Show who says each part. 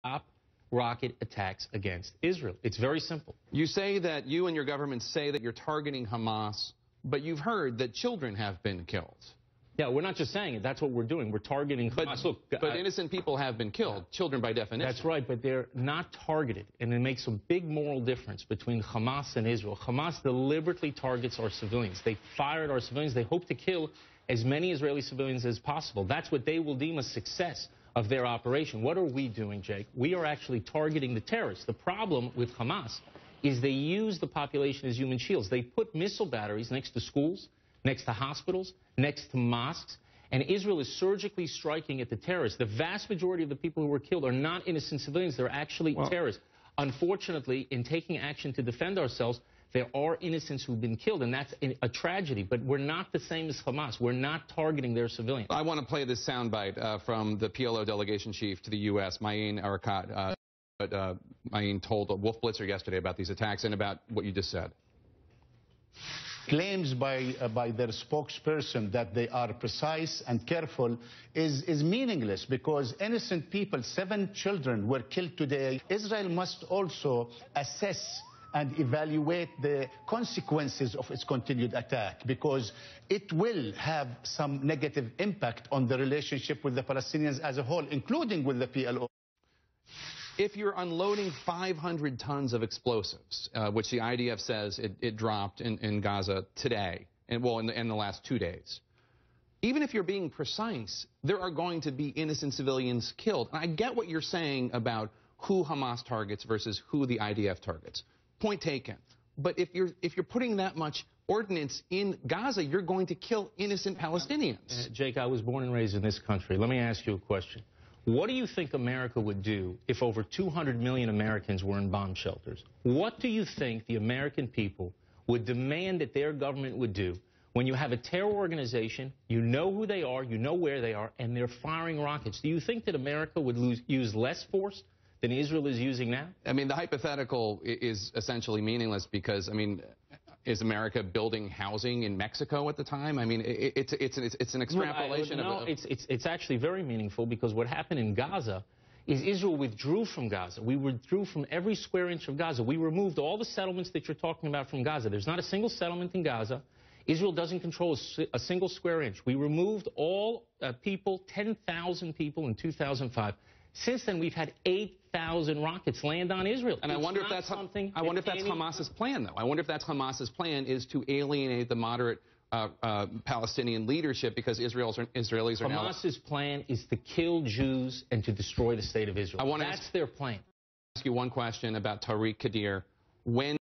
Speaker 1: stop rocket attacks against Israel. It's very simple.
Speaker 2: You say that you and your government say that you're targeting Hamas, but you've heard that children have been killed.
Speaker 1: Yeah, we're not just saying it. That's what we're doing. We're targeting Hamas.
Speaker 2: But innocent people have been killed, children by definition.
Speaker 1: That's right, but they're not targeted. And it makes a big moral difference between Hamas and Israel. Hamas deliberately targets our civilians. They fire at our civilians. They hope to kill as many Israeli civilians as possible. That's what they will deem a success of their operation. What are we doing, Jake? We are actually targeting the terrorists. The problem with Hamas is they use the population as human shields. They put missile batteries next to schools, next to hospitals, next to mosques, and Israel is surgically striking at the terrorists. The vast majority of the people who were killed are not innocent civilians. They're actually terrorists. Unfortunately, in taking action to defend ourselves, there are innocents who've been killed, and that's a tragedy. But we're not the same as Hamas. We're not targeting their civilians.
Speaker 2: I want to play this soundbite from the PLO delegation chief to the U.S., Mayeen Arakat. Mayeen told Wolf Blitzer yesterday about these attacks and about what you just said.
Speaker 3: Claims by their spokesperson that they are precise and careful is meaningless, because innocent people, 7 children were killed today. Israel must also assess and evaluate the consequences of its continued attack, because it will have some negative impact on the relationship with the Palestinians as a whole, including with the PLO.
Speaker 2: If you're unloading 500 tons of explosives, which the IDF says it dropped in Gaza today, and well, in the last 2 days, even if you're being precise, there are going to be innocent civilians killed. And I get what you're saying about who Hamas targets versus who the IDF targets. Point taken. But if you're putting that much ordnance in Gaza, you're going to kill innocent Palestinians.
Speaker 1: Jake, I was born and raised in this country. Let me ask you a question. What do you think America would do if over 200 million Americans were in bomb shelters? What do you think the American people would demand that their government would do when you have a terror organization, you know who they are, you know where they are, and they're firing rockets? Do you think that America would use less force than Israel is using now?
Speaker 2: I mean, the hypothetical is essentially meaningless because, I mean, is America building housing in Mexico at the time? I mean, it's an extrapolation of...
Speaker 1: It's actually very meaningful, because what happened in Gaza is Israel withdrew from Gaza. We withdrew from every square inch of Gaza. We removed all the settlements that you're talking about from Gaza. There's not a single settlement in Gaza. Israel doesn't control a single square inch. We removed all people, 10,000 people in 2005. Since then, we've had 8,000 rockets land on Israel.
Speaker 2: And I wonder if that's Hamas's plan, though. I wonder if that's Hamas's plan, is to alienate the moderate Palestinian leadership, because Israelis are now...
Speaker 1: Hamas's plan is to kill Jews and to destroy the state of Israel. That's their plan.
Speaker 2: I want to ask you one question about Tariq Qadir. When